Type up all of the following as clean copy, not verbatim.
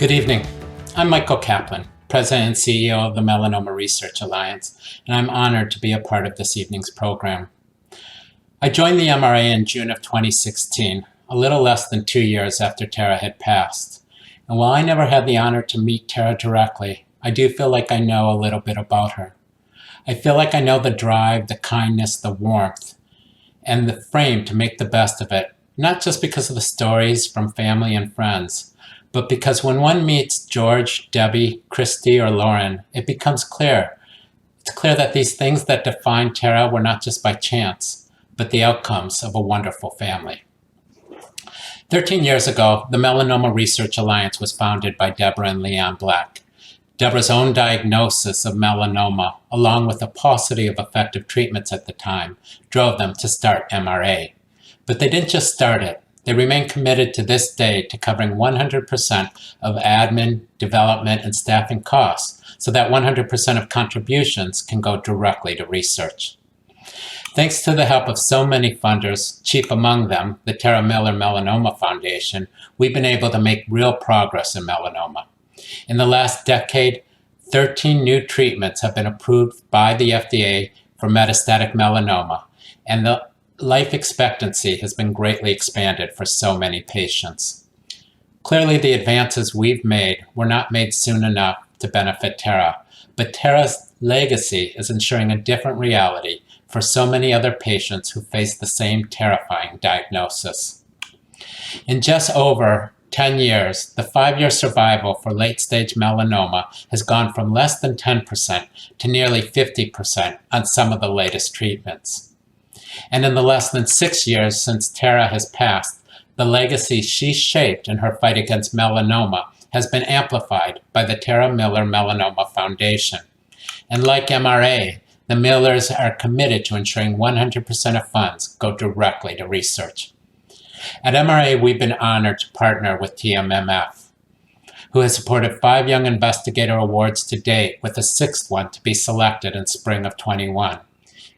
Good evening. I'm Michael Kaplan, President and CEO of the Melanoma Research Alliance, and I'm honored to be a part of this evening's program. I joined the MRA in June of 2016, a little less than 2 years after Tara had passed. And while I never had the honor to meet Tara directly, I do feel like I know a little bit about her. I feel like I know the drive, the kindness, the warmth, and the frame to make the best of it, not just because of the stories from family and friends, but because when one meets George, Debbie, Christy, or Lauren, it becomes clear. It's clear that these things that define Tara were not just by chance, but the outcomes of a wonderful family. 13 years ago, the Melanoma Research Alliance was founded by Deborah and Leon Black. Deborah's own diagnosis of melanoma, along with a paucity of effective treatments at the time, drove them to start MRA. But they didn't just start it. They remain committed to this day to covering 100% of admin, development, and staffing costs so that 100% of contributions can go directly to research. Thanks to the help of so many funders, chief among them, the Tara Miller Melanoma Foundation, we've been able to make real progress in melanoma. In the last decade, 13 new treatments have been approved by the FDA for metastatic melanoma, and the life expectancy has been greatly expanded for so many patients. Clearly, the advances we've made were not made soon enough to benefit Tara, but Tara's legacy is ensuring a different reality for so many other patients who face the same terrifying diagnosis. In just over 10 years, the 5-year survival for late-stage melanoma has gone from less than 10% to nearly 50% on some of the latest treatments. And in the less than 6 years since Tara has passed, the legacy she shaped in her fight against melanoma has been amplified by the Tara Miller Melanoma Foundation. And like MRA, the Millers are committed to ensuring 100% of funds go directly to research. At MRA, we've been honored to partner with TMMF, who has supported 5 Young Investigator Awards to date, with a 6th one to be selected in spring of 21.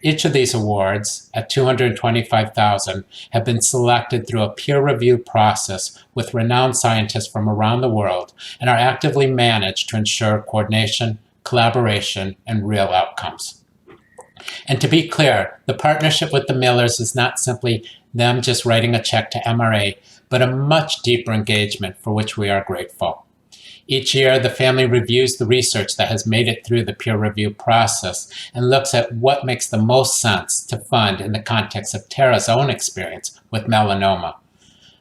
Each of these awards, at $225,000, have been selected through a peer review process with renowned scientists from around the world and are actively managed to ensure coordination, collaboration, and real outcomes. And to be clear, the partnership with the Millers is not simply them just writing a check to MRA, but a much deeper engagement for which we are grateful. Each year, the family reviews the research that has made it through the peer review process and looks at what makes the most sense to fund in the context of Tara's own experience with melanoma.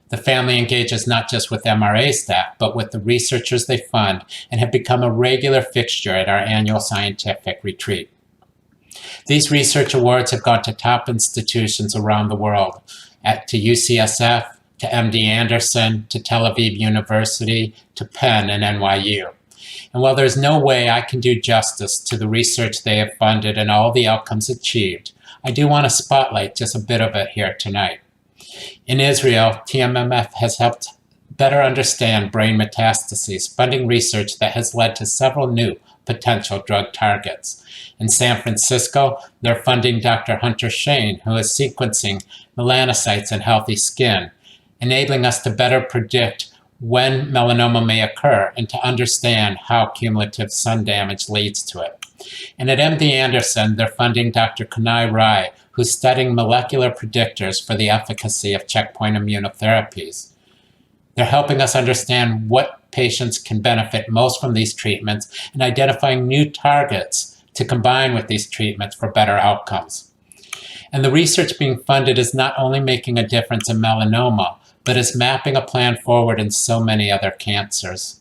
The family engages not just with MRA staff, but with the researchers they fund and have become a regular fixture at our annual scientific retreat. These research awards have gone to top institutions around the world, to UCSF, to MD Anderson, to Tel Aviv University, to Penn and NYU. And while there's no way I can do justice to the research they have funded and all the outcomes achieved, I do want to spotlight just a bit of it here tonight. In Israel, TMMF has helped better understand brain metastases, funding research that has led to several new potential drug targets. In San Francisco, they're funding Dr. Hunter Shane, who is sequencing melanocytes in healthy skin, enabling us to better predict when melanoma may occur and to understand how cumulative sun damage leads to it. And at MD Anderson, they're funding Dr. Kunal Rai, who's studying molecular predictors for the efficacy of checkpoint immunotherapies. They're helping us understand what patients can benefit most from these treatments and identifying new targets to combine with these treatments for better outcomes. And the research being funded is not only making a difference in melanoma, but is mapping a plan forward in so many other cancers.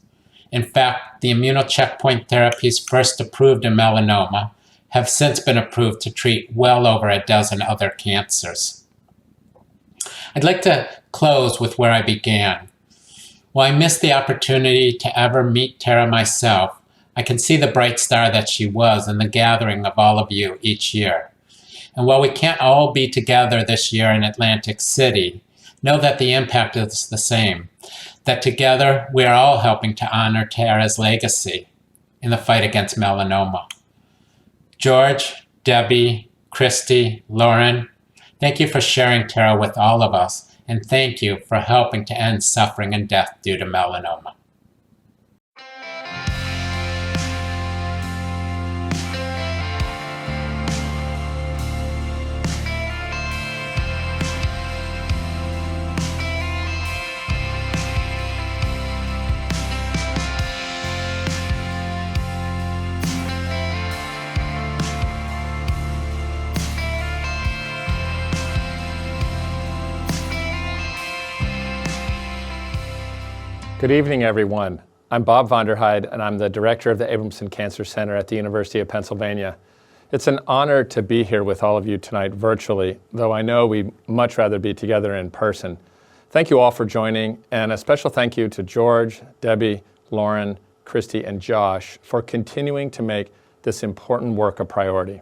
In fact, the immunocheckpoint therapies first approved in melanoma have since been approved to treat well over a dozen other cancers. I'd like to close with where I began. While I missed the opportunity to ever meet Tara myself, I can see the bright star that she was in the gathering of all of you each year. And while we can't all be together this year in Atlantic City, know that the impact is the same, that together we are all helping to honor Tara's legacy in the fight against melanoma. George, Debbie, Christy, Lauren, thank you for sharing Tara with all of us, and thank you for helping to end suffering and death due to melanoma. Good evening, everyone. I'm Bob Vonderheide, and I'm the director of the Abramson Cancer Center at the University of Pennsylvania. It's an honor to be here with all of you tonight virtually, though I know we'd much rather be together in person. Thank you all for joining, and a special thank you to George, Debbie, Lauren, Christy, and Josh for continuing to make this important work a priority.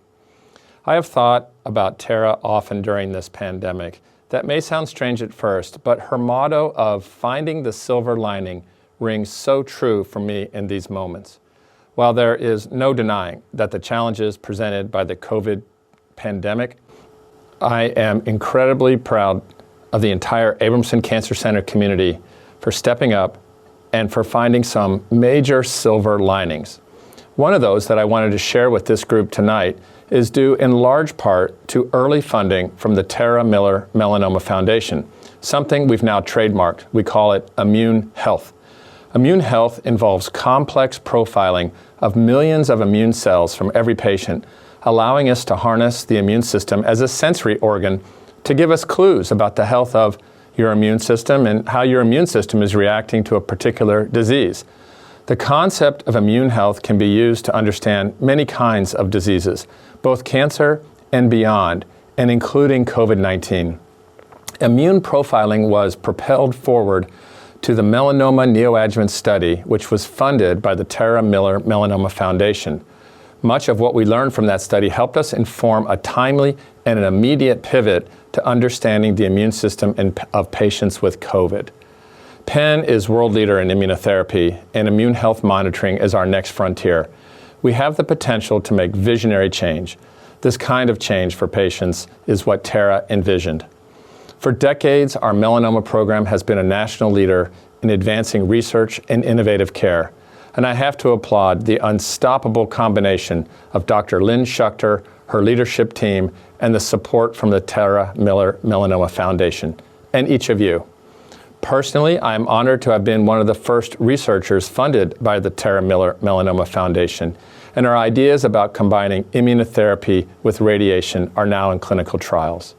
I have thought about Tara often during this pandemic. That may sound strange at first, but her motto of finding the silver lining rings so true for me in these moments. While there is no denying that the challenges presented by the COVID pandemic, I am incredibly proud of the entire Abramson Cancer Center community for stepping up and for finding some major silver linings. One of those that I wanted to share with this group tonight is due in large part to early funding from the Tara Miller Melanoma Foundation, something we've now trademarked. We call it Immune Health. Immune Health involves complex profiling of millions of immune cells from every patient, allowing us to harness the immune system as a sensory organ to give us clues about the health of your immune system and how your immune system is reacting to a particular disease. The concept of immune health can be used to understand many kinds of diseases, both cancer and beyond, and including COVID-19. Immune profiling was propelled forward to the Melanoma Neoadjuvant Study, which was funded by the Tara Miller Melanoma Foundation. Much of what we learned from that study helped us inform a timely and an immediate pivot to understanding the immune system of patients with COVID. Penn is world leader in immunotherapy, and immune health monitoring is our next frontier. We have the potential to make visionary change. This kind of change for patients is what Tara envisioned. For decades, our melanoma program has been a national leader in advancing research and innovative care. And I have to applaud the unstoppable combination of Dr. Lynn Schuchter, her leadership team, and the support from the Tara Miller Melanoma Foundation, and each of you. Personally, I am honored to have been one of the first researchers funded by the Tara Miller Melanoma Foundation, and our ideas about combining immunotherapy with radiation are now in clinical trials.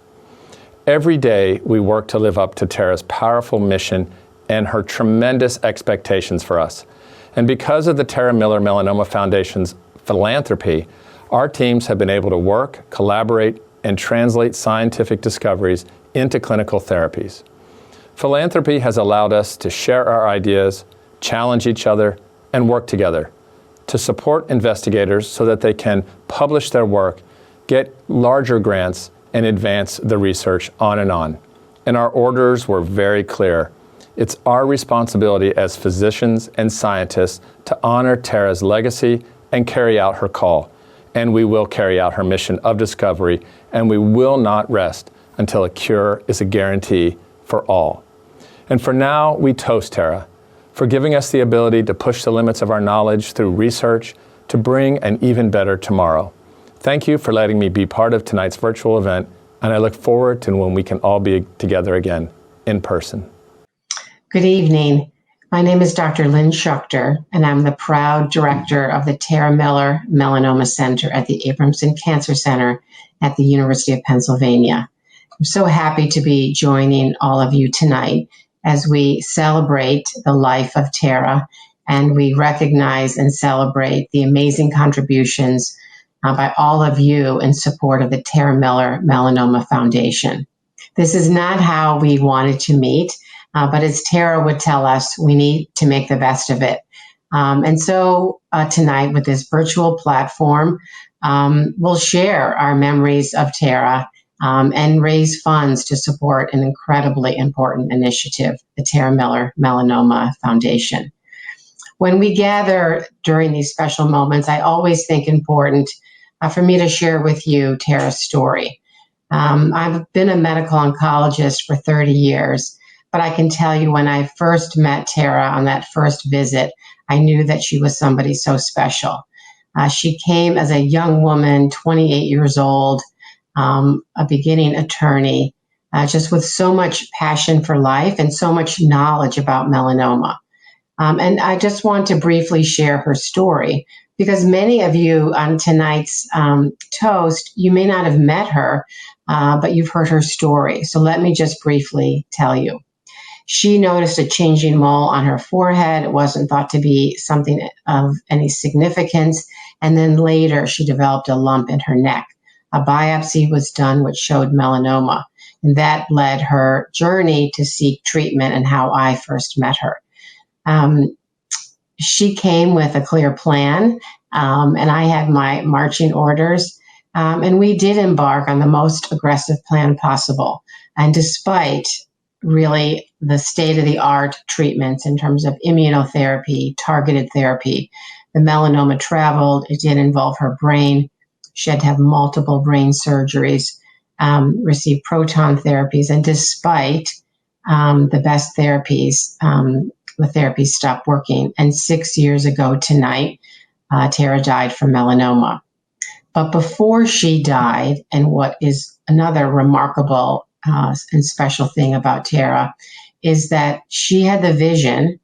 Every day, we work to live up to Tara's powerful mission and her tremendous expectations for us. And because of the Tara Miller Melanoma Foundation's philanthropy, our teams have been able to work, collaborate, and translate scientific discoveries into clinical therapies. Philanthropy has allowed us to share our ideas, challenge each other, and work together to support investigators so that they can publish their work, get larger grants, and advance the research on and on. And our orders were very clear. It's our responsibility as physicians and scientists to honor Tara's legacy and carry out her call. And we will carry out her mission of discovery, and we will not rest until a cure is a guarantee for all. And for now, we toast Tara for giving us the ability to push the limits of our knowledge through research to bring an even better tomorrow. Thank you for letting me be part of tonight's virtual event, and I look forward to when we can all be together again in person. Good evening. My name is Dr. Lynn Schuchter, and I'm the proud director of the Tara Miller Melanoma Center at the Abramson Cancer Center at the University of Pennsylvania. I'm so happy to be joining all of you tonight as we celebrate the life of Tara, and we recognize and celebrate the amazing contributions by all of you in support of the Tara Miller Melanoma Foundation. This is not how we wanted to meet, but as Tara would tell us, we need to make the best of it. And so tonight with this virtual platform, we'll share our memories of Tara and raise funds to support an incredibly important initiative, the Tara Miller Melanoma Foundation. When we gather during these special moments, I always think important for me to share with you Tara's story. I've been a medical oncologist for 30 years, but I can tell you when I first met Tara on that first visit, I knew that she was somebody so special. She came as a young woman, 28 years old, a beginning attorney, just with so much passion for life and so much knowledge about melanoma. And I just want to briefly share her story because many of you on tonight's toast, you may not have met her, but you've heard her story. So let me just briefly tell you. She noticed a changing mole on her forehead. It wasn't thought to be something of any significance. And then later, she developed a lump in her neck. A biopsy was done, which showed melanoma. And that led her journey to seek treatment and how I first met her. She came with a clear plan, and I had my marching orders. And we did embark on the most aggressive plan possible. And despite really the state-of-the-art treatments in terms of immunotherapy, targeted therapy, the melanoma traveled. It did involve her brain. She had to have multiple brain surgeries, receive proton therapies. And despite the best therapies, the therapies stopped working. And 6 years ago tonight, Tara died from melanoma. But before she died, and what is another remarkable and special thing about Tara, is that she had the vision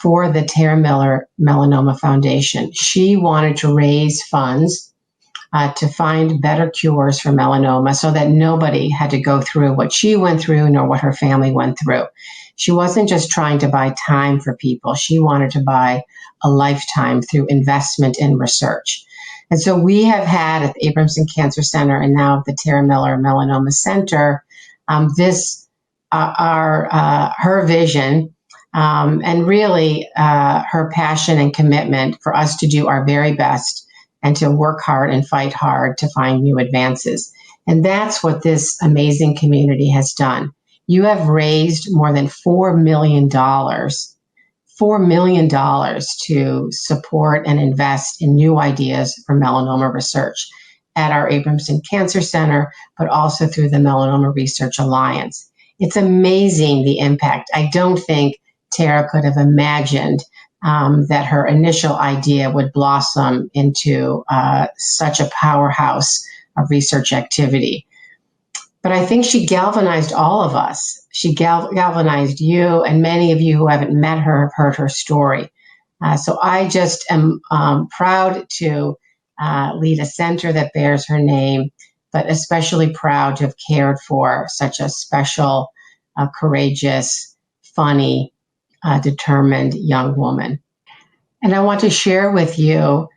for the Tara Miller Melanoma Foundation. She wanted to raise funds to find better cures for melanoma so that nobody had to go through what she went through nor what her family went through. She wasn't just trying to buy time for people. She wanted to buy a lifetime through investment in research. And so we have had at the Abramson Cancer Center and now at the Tara Miller Melanoma Center, her vision and really her passion and commitment for us to do our very best and to work hard and fight hard to find new advances. And that's what this amazing community has done. You have raised more than $4 million to support and invest in new ideas for melanoma research at our Abramson Cancer Center, but also through the Melanoma Research Alliance. It's amazing the impact. I don't think Tara could have imagined that her initial idea would blossom into such a powerhouse of research activity. But I think she galvanized all of us. She galvanized you, and many of you who haven't met her have heard her story. So I just am proud to lead a center that bears her name, but especially proud to have cared for such a special, courageous, funny, determined young woman. And I want to share with you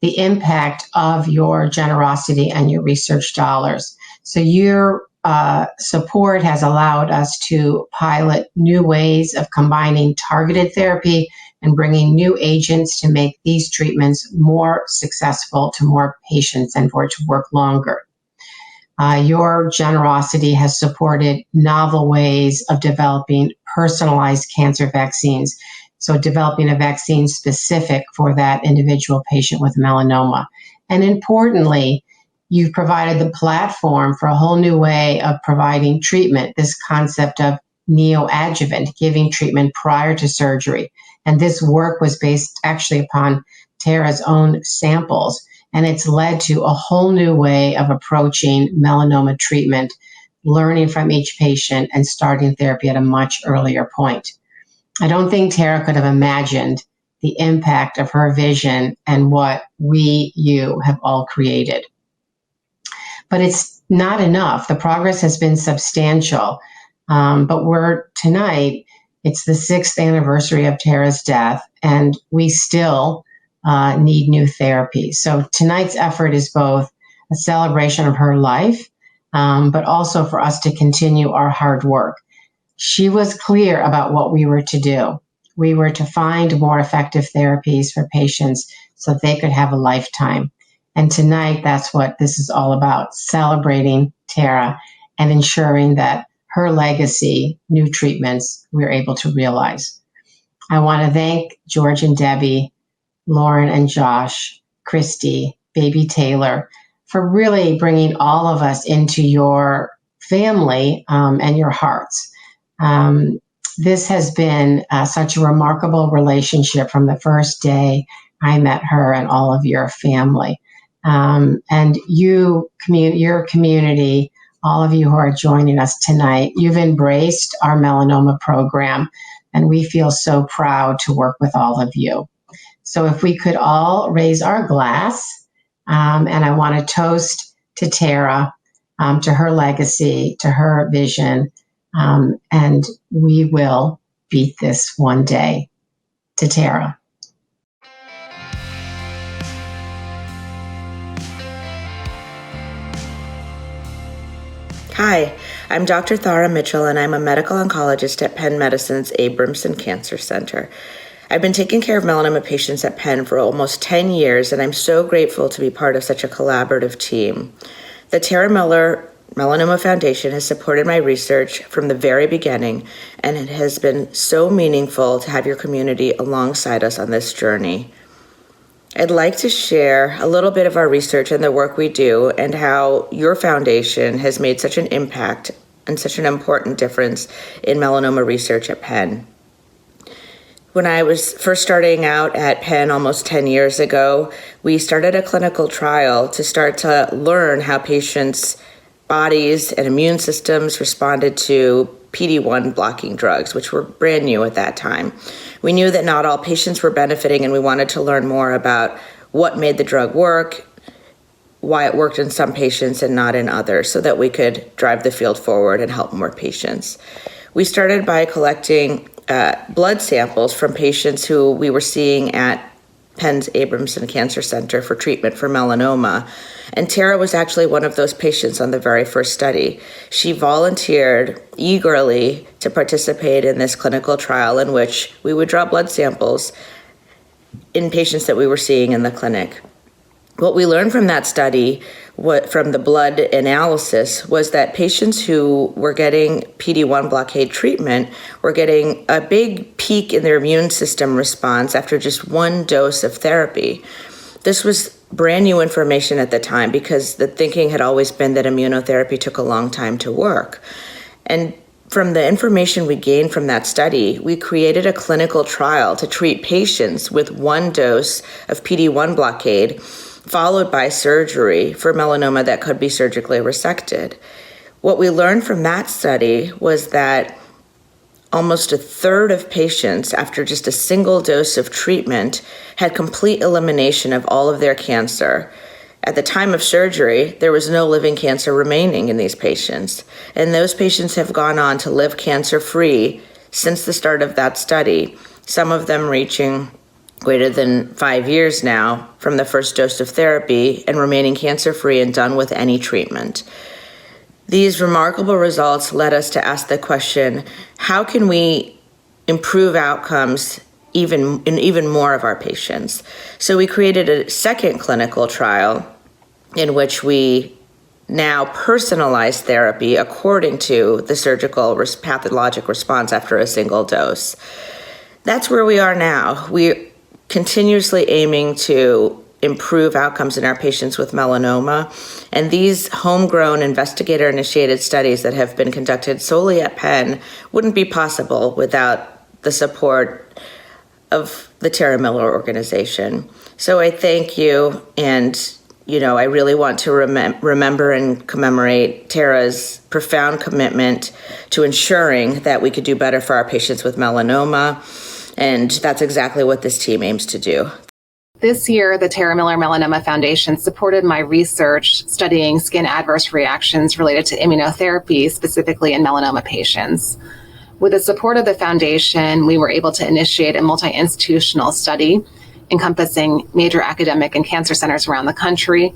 the impact of your generosity and your research dollars. So your support has allowed us to pilot new ways of combining targeted therapy and bringing new agents to make these treatments more successful to more patients and for it to work longer. Your generosity has supported novel ways of developing personalized cancer vaccines. So developing a vaccine specific for that individual patient with melanoma. And importantly, you've provided the platform for a whole new way of providing treatment, this concept of neoadjuvant, giving treatment prior to surgery. And this work was based actually upon Tara's own samples, and it's led to a whole new way of approaching melanoma treatment, learning from each patient and starting therapy at a much earlier point. I don't think Tara could have imagined the impact of her vision and what you have all created. But it's not enough. The progress has been substantial. But tonight, it's the 6th anniversary of Tara's death, and we still need new therapies. So tonight's effort is both a celebration of her life, but also for us to continue our hard work. She was clear about what we were to do. We were to find more effective therapies for patients so they could have a lifetime. And tonight, that's what this is all about, celebrating Tara and ensuring that her legacy, new treatments, we're able to realize. I want to thank George and Debbie, Lauren and Josh, Christy, baby Taylor, for really bringing all of us into your family and your hearts. This has been such a remarkable relationship from the first day I met her and all of your family. And your community, all of you who are joining us tonight, you've embraced our melanoma program, and we feel so proud to work with all of you. So if we could all raise our glass, and I want to toast to Tara, to her legacy, to her vision, And we will beat this one day. To Tara. Hi, I'm Dr. Thara Mitchell, and I'm a medical oncologist at Penn Medicine's Abramson Cancer Center. I've been taking care of melanoma patients at Penn for almost 10 years, and I'm so grateful to be part of such a collaborative team. The Tara Miller Melanoma Foundation has supported my research from the very beginning, and it has been so meaningful to have your community alongside us on this journey. I'd like to share a little bit of our research and the work we do and how your foundation has made such an impact and such an important difference in melanoma research at Penn. When I was first starting out at Penn almost 10 years ago, we started a clinical trial to start to learn how patients' bodies and immune systems responded to PD-1 blocking drugs, which were brand new at that time. We knew that not all patients were benefiting, and we wanted to learn more about what made the drug work, why it worked in some patients and not in others, so that we could drive the field forward and help more patients. We started by collecting blood samples from patients who we were seeing at Penn's Abramson Cancer Center for treatment for melanoma. And Tara was actually one of those patients on the very first study. She volunteered eagerly to participate in this clinical trial in which we would draw blood samples in patients that we were seeing in the clinic. What we learned from that study, from the blood analysis, was that patients who were getting PD-1 blockade treatment were getting a big peak in their immune system response after just one dose of therapy. This was brand new information at the time because the thinking had always been that immunotherapy took a long time to work. And from the information we gained from that study, we created a clinical trial to treat patients with one dose of PD-1 blockade followed by surgery for melanoma that could be surgically resected. What we learned from that study was that almost a third of patients, after just a single dose of treatment, had complete elimination of all of their cancer. At the time of surgery, there was no living cancer remaining in these patients, and those patients have gone on to live cancer-free since the start of that study, some of them reaching greater than 5 years now from the first dose of therapy and remaining cancer-free and done with any treatment. These remarkable results led us to ask the question, how can we improve outcomes in even more of our patients? So we created a second clinical trial in which we now personalize therapy according to the surgical pathologic response after a single dose. That's where we are now. We're continuously aiming to improve outcomes in our patients with melanoma. And these homegrown investigator-initiated studies that have been conducted solely at Penn wouldn't be possible without the support of the Tara Miller organization. So I thank you, and I really want to remember and commemorate Tara's profound commitment to ensuring that we could do better for our patients with melanoma. And that's exactly what this team aims to do. This year, the Tara Miller Melanoma Foundation supported my research studying skin adverse reactions related to immunotherapy, specifically in melanoma patients. With the support of the foundation, we were able to initiate a multi-institutional study encompassing major academic and cancer centers around the country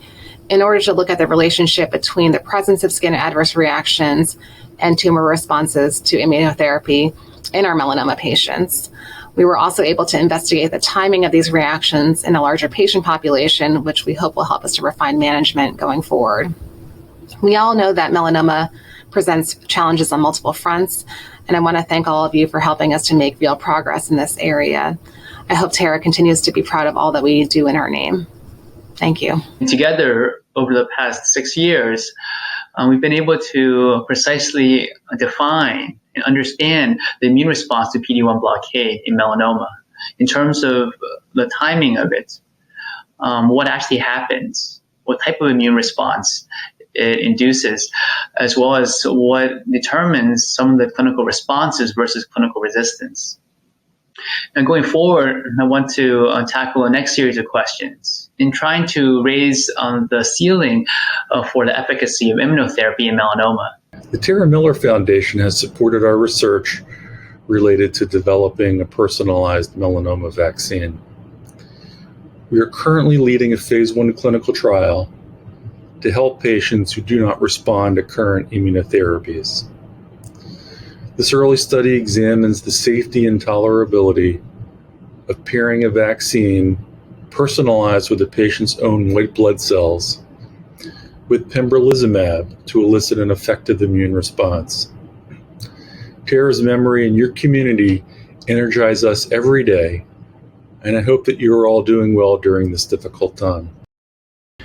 in order to look at the relationship between the presence of skin adverse reactions and tumor responses to immunotherapy in our melanoma patients. We were also able to investigate the timing of these reactions in a larger patient population, which we hope will help us to refine management going forward. We all know that melanoma presents challenges on multiple fronts, and I want to thank all of you for helping us to make real progress in this area. I hope Tara continues to be proud of all that we do in her name. Thank you. Together, over the past 6 years, we've been able to precisely define and understand the immune response to PD-1 blockade in melanoma in terms of the timing of it, what actually happens, what type of immune response it induces, as well as what determines some of the clinical responses versus clinical resistance. Now, going forward, I want to tackle the next series of questions in trying to raise the ceiling for the efficacy of immunotherapy in melanoma. The Tara Miller Foundation has supported our research related to developing a personalized melanoma vaccine. We are currently leading a phase 1 clinical trial to help patients who do not respond to current immunotherapies. This early study examines the safety and tolerability of pairing a vaccine personalized with the patient's own white blood cells with pembrolizumab to elicit an effective immune response. Tara's memory and your community energize us every day, and I hope that you are all doing well during this difficult time.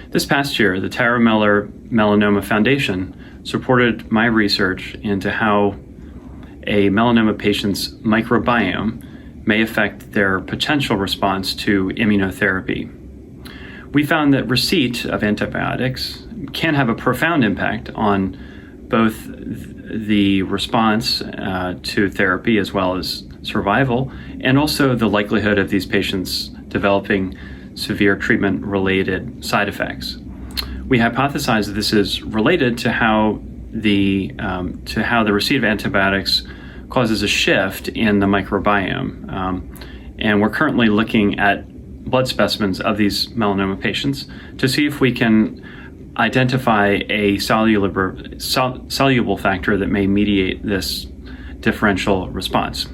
This past year, the Tara Miller Melanoma Foundation supported my research into how a melanoma patient's microbiome may affect their potential response to immunotherapy. We found that receipt of antibiotics can have a profound impact on both the response to therapy as well as survival, and also the likelihood of these patients developing severe treatment-related side effects. We hypothesize that this is related to how the receipt of antibiotics causes a shift in the microbiome. And we're currently looking at blood specimens of these melanoma patients to see if we can identify a soluble factor that may mediate this differential response.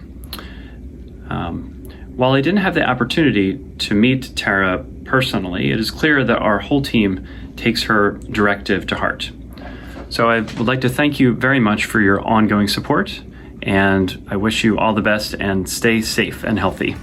While I didn't have the opportunity to meet Tara personally, it is clear that our whole team takes her directive to heart. So I would like to thank you very much for your ongoing support, and I wish you all the best and stay safe and healthy.